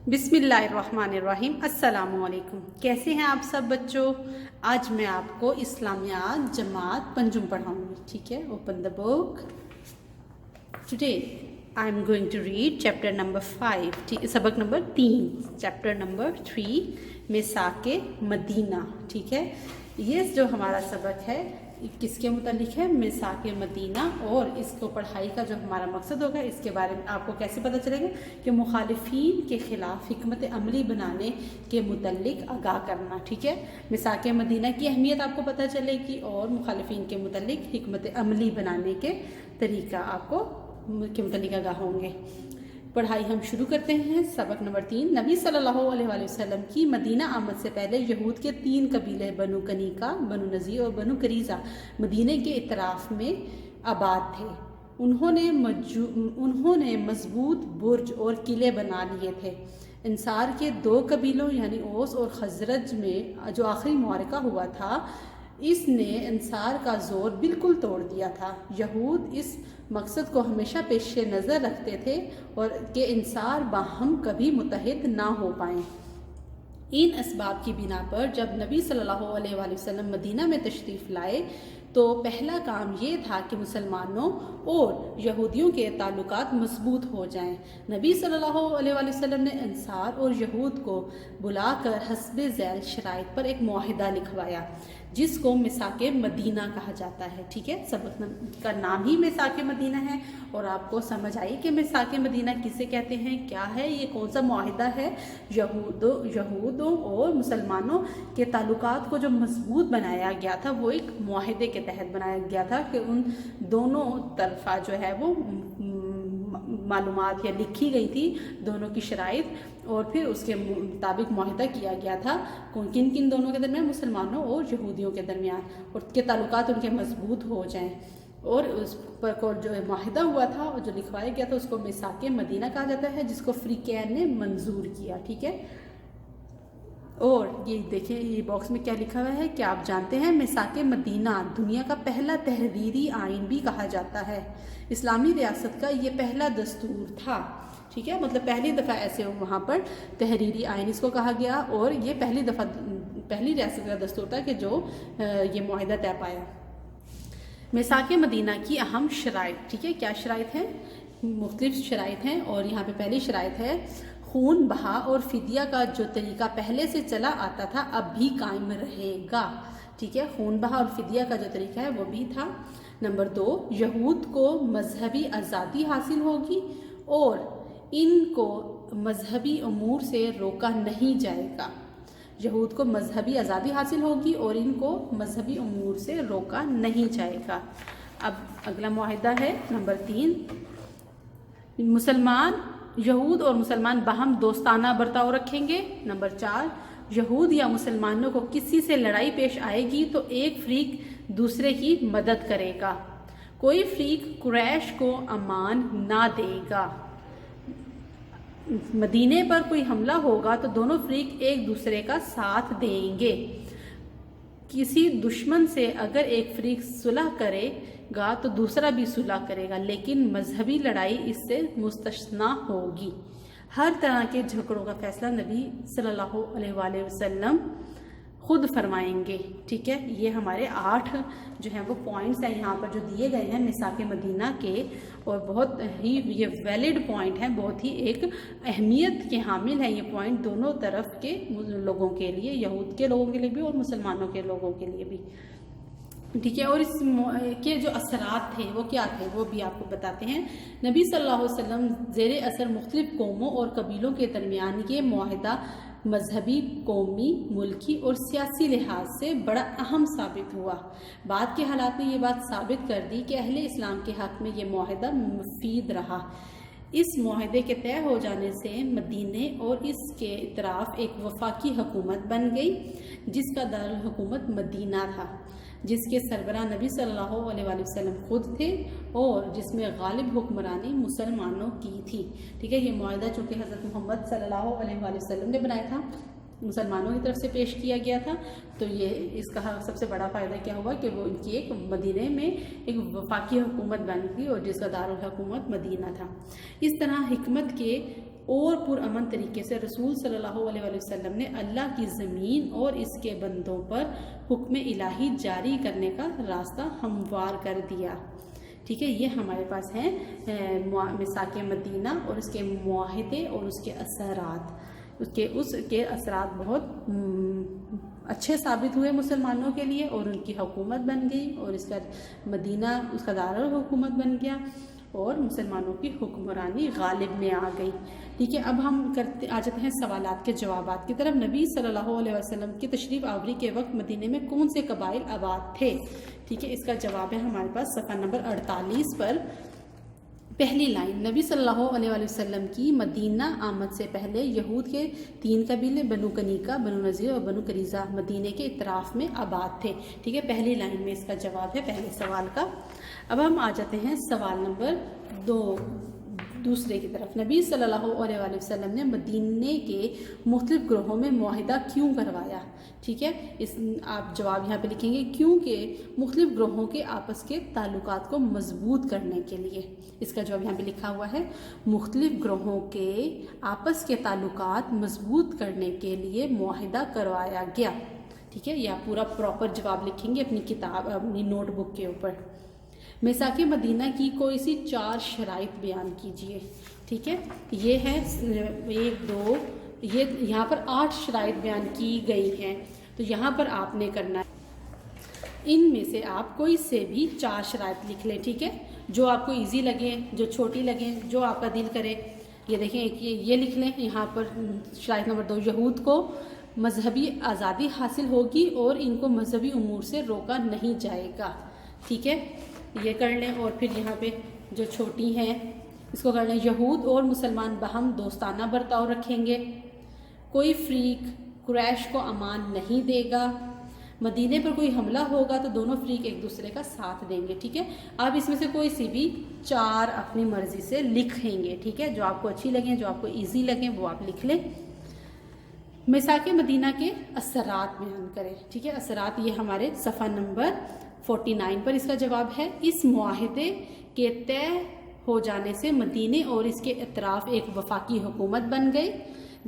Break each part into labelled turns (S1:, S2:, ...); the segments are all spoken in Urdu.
S1: بسم اللہ الرحمن الرحیم۔ السلام علیکم، کیسے ہیں آپ سب بچوں؟ آج میں آپ کو اسلامیات جماعت پنجم پڑھاؤں گی، ٹھیک ہے؟ Open the book. Today I am going to read chapter number 5، سبق نمبر 3، چیپٹر نمبر 3 میثاق مدینہ، ٹھیک ہے؟ یہ جو ہمارا سبق ہے کس کے متعلق ہے؟ میثاق مدینہ، اور اس کو پڑھائی کا جو ہمارا مقصد ہوگا اس کے بارے میں آپ کو کیسے پتہ چلے گا کہ مخالفین کے خلاف حکمت عملی بنانے کے متعلق آگاہ کرنا، ٹھیک ہے؟ میثاق مدینہ کی اہمیت آپ کو پتہ چلے گی اور مخالفین کے متعلق حکمت عملی بنانے کے طریقہ آپ کو کے متعلق آگاہ ہوں گے۔ پڑھائی ہم شروع کرتے ہیں۔ سبق نمبر 3، نبی صلی اللہ علیہ وآلہ وسلم کی مدینہ آمد سے پہلے یہود کے 3 قبیلے بنو کنیکا، بنو نذیر اور بنو قریظہ مدینہ کے اطراف میں آباد تھے۔ انہوں نے مضبوط برج اور قلعے بنا لیے تھے۔ انصار کے 2 قبیلوں یعنی اوس اور خزرج میں جو آخری معرکہ ہوا تھا، اس نے انصار کا زور بالکل توڑ دیا تھا۔ یہود اس مقصد کو ہمیشہ پیش نظر رکھتے تھے اور کہ انصار باہم کبھی متحد نہ ہو پائیں۔ ان اسباب کی بنا پر جب نبی صلی اللہ علیہ وآلہ وسلم مدینہ میں تشریف لائے تو پہلا کام یہ تھا کہ مسلمانوں اور یہودیوں کے تعلقات مضبوط ہو جائیں۔ نبی صلی اللہ علیہ وآلہ وسلم نے انصار اور یہود کو بلا کر حسب ذیل شرائط پر ایک معاہدہ لکھوایا جس کو میثاق مدینہ کہا جاتا ہے، ٹھیک ہے؟ سبق کا نام ہی میثاق مدینہ ہے، اور آپ کو سمجھ آئی کہ میثاق مدینہ کسے کہتے ہیں، کیا ہے، یہ کون سا معاہدہ ہے؟ یہودوں اور مسلمانوں کے تعلقات کو جو مضبوط بنایا گیا تھا وہ ایک معاہدے کے تحت بنایا گیا تھا کہ ان دونوں طرفہ جو ہے وہ معلومات یا لکھی گئی تھی دونوں کی شرائط، اور پھر اس کے مطابق معاہدہ کیا گیا تھا کن دونوں کے درمیان، مسلمانوں اور یہودیوں کے درمیان، اور کے تعلقات ان کے مضبوط ہو جائیں۔ اور اس پر جو معاہدہ ہوا تھا اور جو لکھوایا گیا تھا اس کو میثاق مدینہ کہا جاتا ہے، جس کو فریقین نے منظور کیا، ٹھیک ہے؟ اور یہ دیکھیں، یہ باکس میں کیا لکھا ہوا ہے کہ آپ جانتے ہیں میثاق مدینہ دنیا کا پہلا تحریری آئین بھی کہا جاتا ہے۔ اسلامی ریاست کا یہ پہلا دستور تھا، ٹھیک ہے؟ مطلب پہلی دفعہ ایسے وہاں پر تحریری آئین اس کو کہا گیا، اور یہ پہلی ریاست کا دستور تھا کہ جو یہ معاہدہ طے پایا۔ میثاق مدینہ کی اہم شرائط، ٹھیک ہے؟ کیا شرائط ہیں؟ مختلف شرائط ہیں، اور یہاں پہ پہلی شرائط ہے خون بہا اور فدیہ کا جو طریقہ پہلے سے چلا آتا تھا اب بھی قائم رہے گا، ٹھیک ہے؟ خون بہا اور فدیہ کا جو طریقہ ہے وہ بھی تھا۔ نمبر 2، یہود کو مذہبی آزادی حاصل ہوگی اور ان کو مذہبی امور سے روکا نہیں جائے گا۔ یہود کو مذہبی آزادی حاصل ہوگی اور ان کو مذہبی امور سے روکا نہیں جائے گا۔ اب اگلا معاہدہ ہے نمبر 3، یہود اور مسلمان باہم دوستانہ برتاؤ رکھیں گے۔ نمبر 4، یہود یا مسلمانوں کو کسی سے لڑائی پیش آئے گی تو ایک فریق دوسرے کی مدد کرے گا، کوئی فریق قریش کو امان نہ دے گا۔ مدینے پر کوئی حملہ ہوگا تو دونوں فریق ایک دوسرے کا ساتھ دیں گے۔ کسی دشمن سے اگر ایک فریق صلح کرے گا تو دوسرا بھی صلح کرے گا، لیکن مذہبی لڑائی اس سے مستثنیٰ ہوگی۔ ہر طرح کے جھگڑوں کا فیصلہ نبی صلی اللہ علیہ وآلہ وسلم خود فرمائیں گے، ٹھیک ہے؟ یہ ہمارے 8 جو ہیں وہ پوائنٹس ہیں یہاں پر جو دیے گئے ہیں میثاق مدینہ کے، اور بہت ہی یہ ویلڈ پوائنٹ ہیں، بہت ہی ایک اہمیت کے حامل ہیں یہ پوائنٹ دونوں طرف کے لوگوں کے لیے، یہود کے لوگوں کے لیے بھی اور مسلمانوں کے لوگوں کے لیے بھی، ٹھیک ہے؟ اور اس کے جو اثرات تھے وہ کیا تھے وہ بھی آپ کو بتاتے ہیں۔ نبی صلی اللہ علیہ وسلم زیر اثر مختلف قوموں اور قبیلوں کے درمیان یہ معاہدہ مذہبی، قومی، ملکی اور سیاسی لحاظ سے بڑا اہم ثابت ہوا۔ بعد کے حالات نے یہ بات ثابت کر دی کہ اہل اسلام کے حق میں یہ معاہدہ مفید رہا۔ اس معاہدے کے طے ہو جانے سے مدینے اور اس کے اطراف ایک وفاقی حکومت بن گئی جس کا دارالحکومت مدینہ تھا، جس کے سربراہ نبی صلی اللہ علیہ وآلہ وسلم خود تھے اور جس میں غالب حکمرانی مسلمانوں کی تھی، ٹھیک ہے؟ یہ معاہدہ چونکہ حضرت محمد صلی اللہ علیہ وآلہ وسلم نے بنایا تھا، مسلمانوں کی طرف سے پیش کیا گیا تھا، تو یہ اس کا سب سے بڑا فائدہ کیا ہوا کہ وہ ان کی ایک مدینے میں ایک وفاقی حکومت بن گئی اور جس کا دارالحکومت مدینہ تھا۔ اس طرح حکمت کے اور پرامن طریقے سے رسول صلی اللہ علیہ وسلم نے اللہ کی زمین اور اس کے بندوں پر حکم الہی جاری کرنے کا راستہ ہموار کر دیا. ٹھیک ہے، یہ ہمارے پاس ہیں میثاق مدینہ اور اس کے معاہدے اور اس کے اثرات. اس کے اثرات بہت اچھے ثابت ہوئے مسلمانوں کے لیے، اور ان کی حکومت بن گئی، اور اس کا مدینہ اس کا دارالحکومت بن گیا، اور مسلمانوں کی حکمرانی غالب میں آ گئی. ٹھیک ہے، اب ہم آ جاتے ہیں سوالات کے جوابات کی طرف. نبی صلی اللہ علیہ وسلم کی تشریف آوری کے وقت مدینے میں کون سے قبائل آباد تھے؟ ٹھیک ہے، اس کا جواب ہے ہمارے پاس صفحہ نمبر 48 پر. پہلی لائن، نبی صلی اللہ علیہ وسلم کی مدینہ آمد سے پہلے یہود کے 3 قبیلے بنو کنیکہ، بنو نذیر اور بنو قریظہ مدینے کے اطراف میں آباد تھے. ٹھیک ہے، پہلی لائن میں اس کا جواب ہے پہلے سوال کا. اب ہم آ جاتے ہیں سوال نمبر 2 دوسرے کی طرف. نبی صلی اللہ علیہ وسلم نے مدینے کے مختلف گروہوں میں معاہدہ کیوں کروایا؟ ٹھیک ہے، آپ جواب یہاں پہ لکھیں گے کیونکہ مختلف گروہوں کے آپس کے تعلقات کو مضبوط کرنے کے لیے. اس کا جواب یہاں پہ لکھا ہوا ہے مختلف گروہوں کے آپس کے تعلقات مضبوط کرنے کے لیے معاہدہ کروایا گیا. ٹھیک ہے، یا پورا پراپر جواب لکھیں گے اپنی کتاب اپنی نوٹ بک کے اوپر. میثاق مدینہ کی کوئی سی 4 شرائط بیان کیجیے. ٹھیک ہے، یہ ہے 1 2 یہ یہاں پر 8 شرائط بیان کی گئی ہیں. تو یہاں پر آپ نے کرنا ہے ان میں سے آپ کوئی سے بھی 4 شرائط لکھ لیں. ٹھیک ہے، جو آپ کو ایزی لگے، جو چھوٹی لگیں، جو آپ کا دل کرے. یہ دیکھیں یہ لکھ لیں یہاں پر شرائط نمبر 2، یہود کو مذہبی آزادی حاصل ہوگی اور ان کو مذہبی امور سے روکا نہیں جائے گا. ٹھیک ہے، یہ کر لیں. اور پھر یہاں پہ جو چھوٹی ہیں اس کو کر لیں، یہود اور مسلمان باہم دوستانہ برتاؤ رکھیں گے، کوئی فریق قریش کو امان نہیں دے گا، مدینے پر کوئی حملہ ہوگا تو دونوں فریق ایک دوسرے کا ساتھ دیں گے. ٹھیک ہے، آپ اس میں سے کوئی سی بھی 4 اپنی مرضی سے لکھیں گے. ٹھیک ہے، جو آپ کو اچھی لگیں، جو آپ کو ایزی لگیں وہ آپ لکھ لیں. میثاق مدینہ کے اثرات بیان کریں. ٹھیک ہے، اثرات یہ ہمارے صفحہ نمبر 49 پر اس کا جواب ہے. اس معاہدے کے طے ہو جانے سے مدینے اور اس کے اطراف ایک وفاقی حکومت بن گئی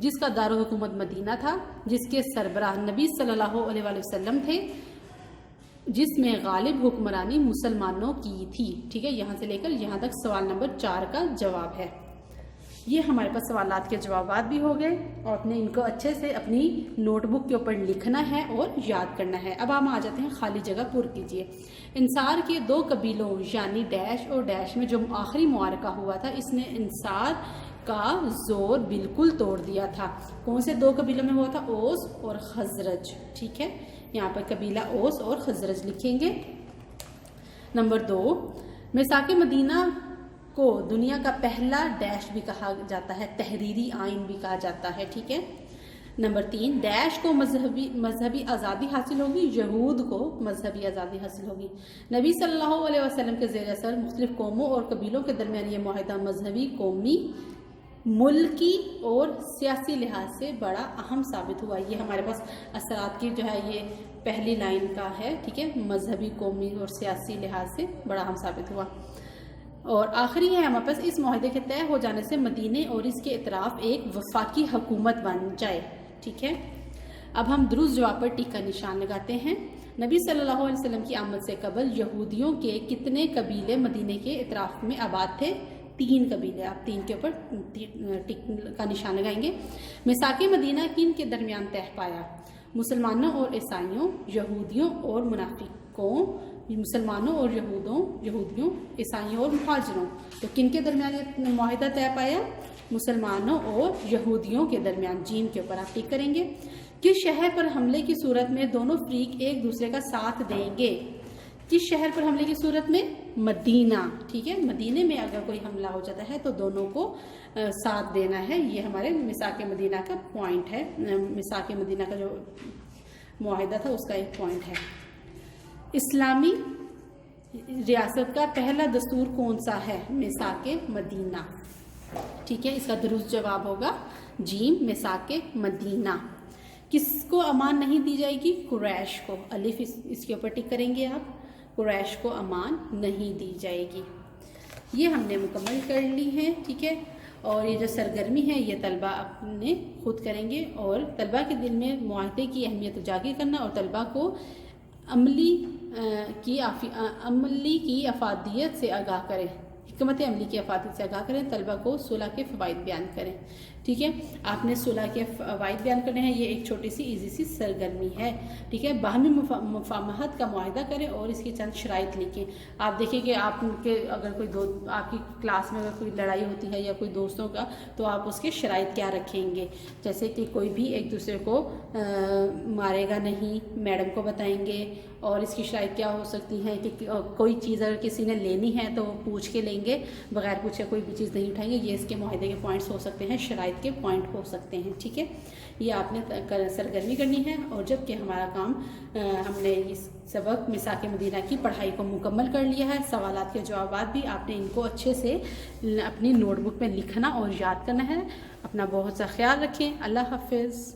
S1: جس کا دارالحکومت مدینہ تھا، جس کے سربراہ نبی صلی اللہ علیہ وسلم تھے، جس میں غالب حکمرانی مسلمانوں کی تھی. ٹھیک ہے، یہاں سے لے کر یہاں تک سوال نمبر 4 کا جواب ہے. یہ ہمارے پاس سوالات کے جوابات بھی ہو گئے اور آپ نے ان کو اچھے سے اپنی نوٹ بک کے اوپر لکھنا ہے اور یاد کرنا ہے. اب ہم آ جاتے ہیں خالی جگہ پر کیجیے. انصار کے 2 قبیلوں یعنی ڈیش اور ڈیش میں جو آخری معرکہ ہوا تھا اس نے انصار کا زور بالکل توڑ دیا تھا. کون سے 2 قبیلوں میں ہوا تھا؟ اوس اور خزرج. ٹھیک ہے، یہاں پر قبیلہ اوس اور خزرج لکھیں گے. نمبر 2، میثاق مدینہ کو دنیا کا پہلا ڈیش بھی کہا جاتا ہے، تحریری آئین بھی کہا جاتا ہے. ٹھیک ہے. نمبر 3، ڈیش کو مذہبی آزادی حاصل ہوگی، یہود کو مذہبی آزادی حاصل ہوگی. نبی صلی اللہ علیہ وسلم کے زیر اثر مختلف قوموں اور قبیلوں کے درمیان یہ معاہدہ مذہبی، قومی، ملکی اور سیاسی لحاظ سے بڑا اہم ثابت ہوا. یہ ہمارے پاس اثرات کی جو ہے یہ پہلی لائن کا ہے. ٹھیک ہے، مذہبی، قومی اور سیاسی لحاظ سے بڑا اہم ثابت ہوا. اور آخری ہے ہمارے پاس اس معاہدے کے طے ہو جانے سے مدینے اور اس کے اطراف ایک وفاقی حکومت بن جائے. ٹھیک ہے، اب ہم درست جواب پر ٹک کا نشان لگاتے ہیں. نبی صلی اللہ علیہ وسلم کی آمد سے قبل یہودیوں کے کتنے قبیلے مدینے کے اطراف میں آباد تھے؟ 3 قبیلے. آپ 3 کے اوپر ٹک کا نشان لگائیں گے. میثاق مدینہ کن کے درمیان طے پایا؟ مسلمانوں اور عیسائیوں، یہودیوں اور منافقوں، مسلمانوں اور یہودیوں، عیسائیوں اور مہاجروں. تو کن کے درمیان یہ معاہدہ طے پایا؟ مسلمانوں اور یہودیوں کے درمیان. جیم کے اوپر آپ ٹک کریں گے. کس شہر پر حملے کی صورت میں دونوں فریق ایک دوسرے کا ساتھ دیں گے؟ کس شہر پر حملے کی صورت میں؟ مدینہ. ٹھیک ہے، مدینے میں اگر کوئی حملہ ہو جاتا ہے تو دونوں کو ساتھ دینا ہے. یہ ہمارے میثاق مدینہ کا پوائنٹ ہے. میثاق مدینہ کا جو معاہدہ تھا اس کا ایک پوائنٹ ہے. اسلامی ریاست کا پہلا دستور کون سا ہے؟ میثاق مدینہ. ٹھیک ہے، اس کا درست جواب ہوگا جیم، میثاق مدینہ. کس کو امان نہیں دی جائے گی؟ قریش کو. الف اس کے اوپر ٹک کریں گے آپ. قریش کو امان نہیں دی جائے گی. یہ ہم نے مکمل کر لی ہے. ٹھیک ہے، اور یہ جو سرگرمی ہے یہ طلبہ اپنے خود کریں گے، اور طلبہ کے دل میں معاہدے کی اہمیت اجاگر کرنا اور طلبہ کو عملی کی افادیت سے آگاہ کریں، حکمت عملی کی افادیت سے آگاہ کریں، طلبہ کو صلح کے فوائد بیان کریں۔ ٹھیک ہے، آپ نے صلح کے فوائد بیان کرنے ہیں، یہ ایک چھوٹی سی ایزی سی سرگرمی ہے۔ ٹھیک ہے، باہمی مفاہمت کا معاہدہ کریں اور اس کی چند شرائط لکھیں۔ آپ دیکھیں کہ آپ کے اگر کوئی آپ کی کلاس میں اگر کوئی لڑائی ہوتی ہے یا کوئی دوستوں کا، تو آپ اس کے شرائط کیا رکھیں گے، جیسے کہ کوئی بھی ایک دوسرے کو مارے گا نہیں، میڈم کو بتائیں گے، اور اس کی شرائط کیا ہو سکتی ہیں کہ کوئی چیز اگر کسی نے لینی ہے تو وہ پوچھ کے لیں گے، بغیر پوچھے کوئی بھی چیز نہیں اٹھائیں گے۔ یہ اس کے معاہدے کے پوائنٹس ہو سکتے ہیں، شرائط کے پوائنٹ ہو سکتے ہیں۔ ٹھیک ہے، یہ آپ نے سرگرمی کرنی ہے۔ اور جب کہ ہمارا کام ہم نے اس سبق میثاق مدینہ کی پڑھائی کو مکمل کر لیا ہے، سوالات کے جوابات بھی آپ نے ان کو اچھے سے اپنی نوٹ بک میں لکھنا اور یاد کرنا ہے۔ اپنا بہت سا خیال رکھیں۔ اللہ حافظ۔